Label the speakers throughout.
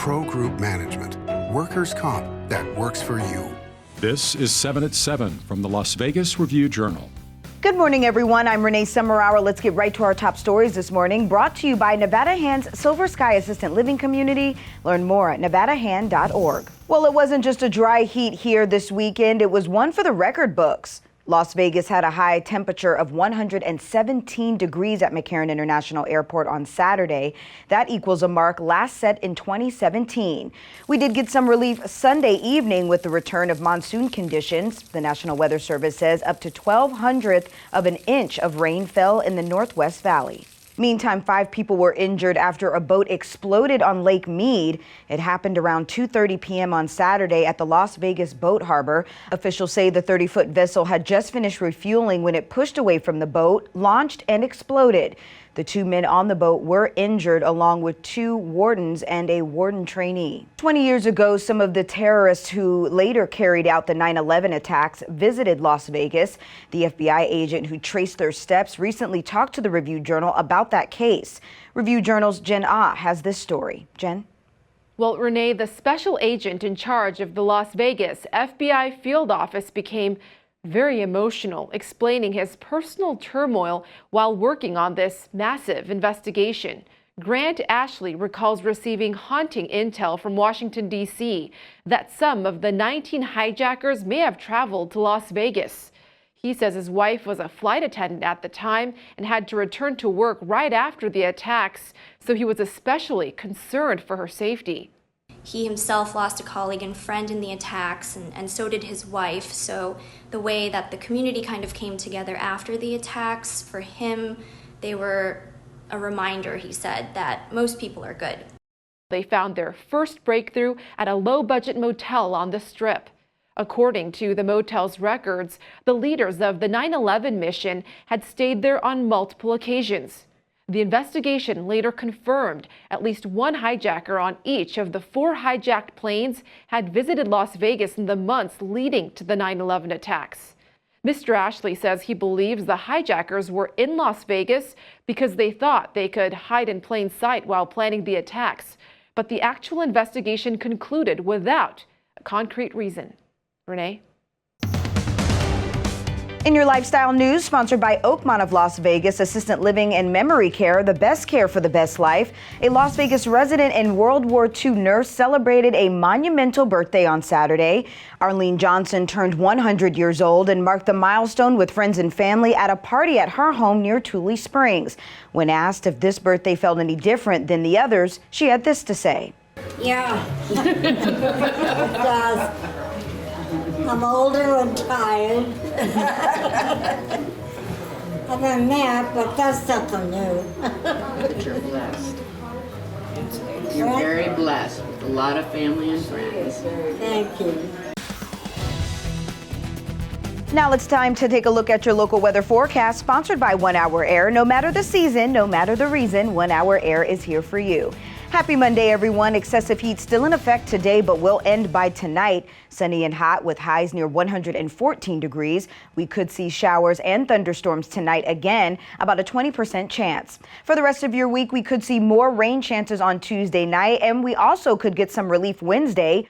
Speaker 1: Pro Group Management. Workers' comp that works for you.
Speaker 2: This is 7 at 7 from the Las Vegas Review-Journal.
Speaker 3: Good morning, everyone. I'm Renee Summerhour. Let's get right to our top stories this morning, brought to you by Nevada Hand's Silver Sky Assistant Living Community. Learn more at nevadahand.org. Well, it wasn't just a dry heat here this weekend. It was one for the record books. Las Vegas had a high temperature of 117 degrees at McCarran International Airport on Saturday. That equals a mark last set in 2017. We did get some relief Sunday evening with the return of monsoon conditions. The National Weather Service says up to 1/1200th of an inch of rain fell in the Northwest Valley. Meantime, 5 people were injured after a boat exploded on Lake Mead. It happened around 2:30 p.m. on Saturday at the Las Vegas Boat Harbor. Officials say the 30-foot vessel had just finished refueling when it pushed away from the boat, launched, and exploded. The 2 men on the boat were injured, along with 2 wardens and a warden trainee. 20 years ago, some of the terrorists who later carried out the 9/11 attacks visited Las Vegas. The FBI agent who traced their steps recently talked to the Review-Journal about that case. Review-Journal's Jen Ah has this story. Jen?
Speaker 4: Well, Renee, the special agent in charge of the Las Vegas FBI field office became very emotional, explaining his personal turmoil while working on this massive investigation. Grant Ashley recalls receiving haunting intel from Washington, D.C. that some of the 19 hijackers may have traveled to Las Vegas. He says his wife was a flight attendant at the time and had to return to work right after the attacks, so he was especially concerned for her safety.
Speaker 5: He himself lost a colleague and friend in the attacks, and so did his wife. So the way that the community kind of came together after the attacks, for him, they were a reminder, he said, that most people are good.
Speaker 4: They found their first breakthrough at a low-budget motel on the Strip. According to the motel's records, the leaders of the 9/11 mission had stayed there on multiple occasions. The investigation later confirmed at least 1 hijacker on each of the 4 hijacked planes had visited Las Vegas in the months leading to the 9/11 attacks. Mr. Ashley says he believes the hijackers were in Las Vegas because they thought they could hide in plain sight while planning the attacks, but the actual investigation concluded without a concrete reason. Renee?
Speaker 3: In your lifestyle news, sponsored by Oakmont of Las Vegas Assistant Living and Memory Care, the best care for the best life. A Las Vegas resident and World War II nurse celebrated a monumental birthday on Saturday. Arlene Johnson turned 100 years old and marked the milestone with friends and family at a party at her home near Tule Springs. When asked if this birthday felt any different than the others, she had this to say.
Speaker 6: Yeah, it does. I'm older and tired. Other than that, but that's something new.
Speaker 7: You're blessed. You're very blessed with a lot of family and friends.
Speaker 6: Thank you.
Speaker 3: Now it's time to take a look at your local weather forecast, sponsored by 1 Hour Air. No matter the season, no matter the reason, 1 Hour Air is here for you. Happy Monday, everyone. Excessive heat still in effect today, but will end by tonight. Sunny and hot with highs near 114 degrees. We could see showers and thunderstorms tonight again, about a 20% chance. For the rest of your week, we could see more rain chances on Tuesday night, and we also could get some relief Wednesday.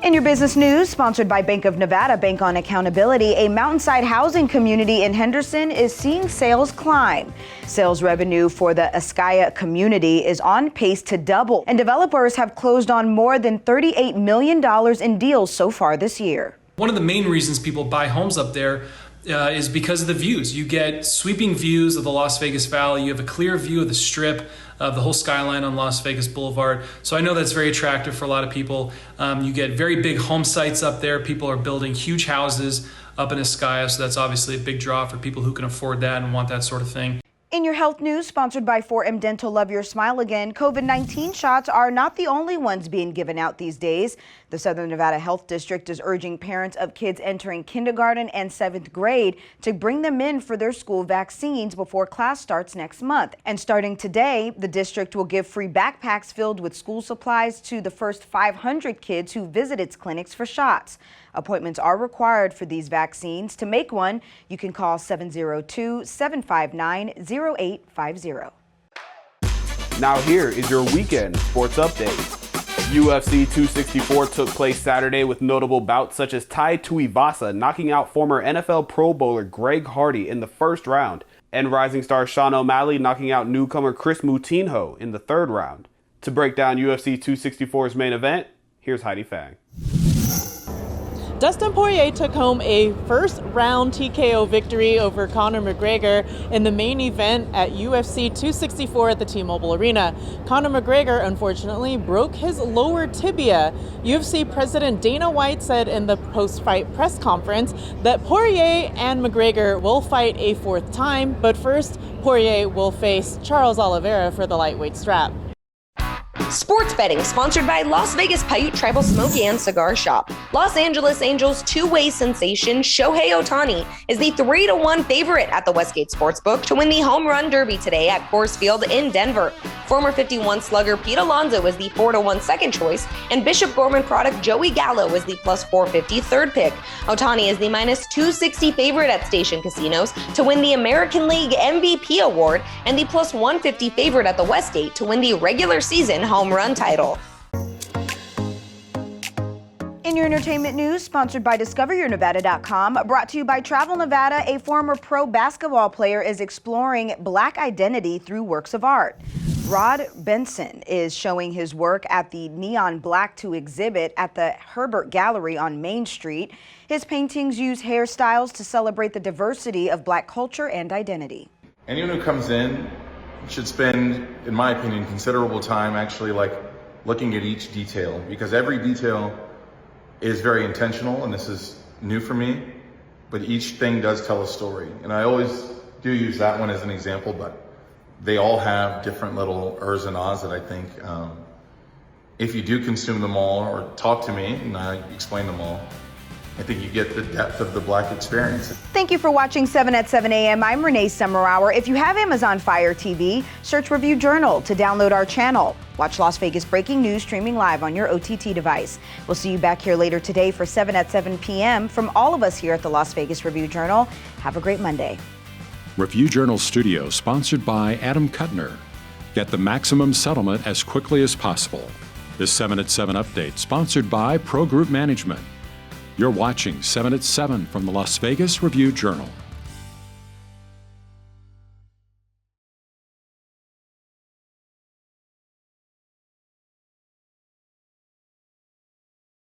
Speaker 3: In your business news, sponsored by Bank of Nevada, Bank on Accountability, a mountainside housing community in Henderson is seeing sales climb. Sales revenue for the ASCAYA community is on pace to double, and developers have closed on more than $38 million in deals so far this year.
Speaker 8: One of the main reasons people buy homes up there is because of the views. You get sweeping views of the Las Vegas Valley. You have a clear view of the Strip, of the whole skyline on Las Vegas Boulevard. So I know that's very attractive for a lot of people. You get very big home sites up there. People are building huge houses up in ASCAYA, so that's obviously a big draw for people who can afford that and want that sort of thing.
Speaker 3: In your health news, sponsored by 4M Dental, love your smile again. COVID-19 shots are not the only ones being given out these days. The Southern Nevada Health District is urging parents of kids entering kindergarten and 7th grade to bring them in for their school vaccines before class starts next month. And starting today, the district will give free backpacks filled with school supplies to the first 500 kids who visit its clinics for shots. Appointments are required for these vaccines. To make one, you can call 702-759-0850.
Speaker 9: Now here is your weekend sports update. UFC 264 took place Saturday with notable bouts such as Tai Tuivasa knocking out former NFL Pro Bowler Greg Hardy in the first round, and rising star Sean O'Malley knocking out newcomer Chris Moutinho in the third round. To break down UFC 264's main event, here's Heidi Fang.
Speaker 10: Dustin Poirier took home a first-round TKO victory over Conor McGregor in the main event at UFC 264 at the T-Mobile Arena. Conor McGregor, unfortunately, broke his lower tibia. UFC President Dana White said in the post-fight press conference that Poirier and McGregor will fight a fourth time, but first, Poirier will face Charles Oliveira for the lightweight strap.
Speaker 11: Sports betting sponsored by Las Vegas Paiute Tribal Smoky and Cigar Shop. Los Angeles Angels two-way sensation Shohei Ohtani is the 3-1 favorite at the Westgate Sportsbook to win the Home Run Derby today at Coors Field in Denver. Former 51 slugger Pete Alonso is the 4-1 second choice, and Bishop Gorman product Joey Gallo is the plus 450 third pick. Ohtani is the minus 260 favorite at station casinos to win the American League MVP award and the plus 150 favorite at the Westgate to win the regular season home run title.
Speaker 3: In your entertainment news, sponsored by DiscoverYourNevada.com, brought to you by Travel Nevada, a former pro basketball player is exploring Black identity through works of art. Rod Benson is showing his work at the Neon Black 2 exhibit at the Herbert Gallery on Main Street. His paintings use hairstyles to celebrate the diversity of Black culture and identity.
Speaker 12: Anyone who comes in should spend, in my opinion, considerable time actually looking at each detail, because every detail is very intentional, and this is new for me, but each thing does tell a story. And I always do use that one as an example, but they all have different little ers and ahs that I think if you do consume them all or talk to me and I explain them all, I think you get the depth of the Black experience.
Speaker 3: Thank you for watching 7 at 7 a.m. I'm Renee Summerhour. If you have Amazon Fire TV, search Review Journal to download our channel. Watch Las Vegas breaking news streaming live on your OTT device. We'll see you back here later today for 7 at 7 p.m. From all of us here at the Las Vegas Review Journal, have a great Monday.
Speaker 2: Review Journal Studio, sponsored by Adam Kuttner. Get the maximum settlement as quickly as possible. This 7 at 7 update, sponsored by Pro Group Management. You're watching 7 at 7 from the Las Vegas Review Journal.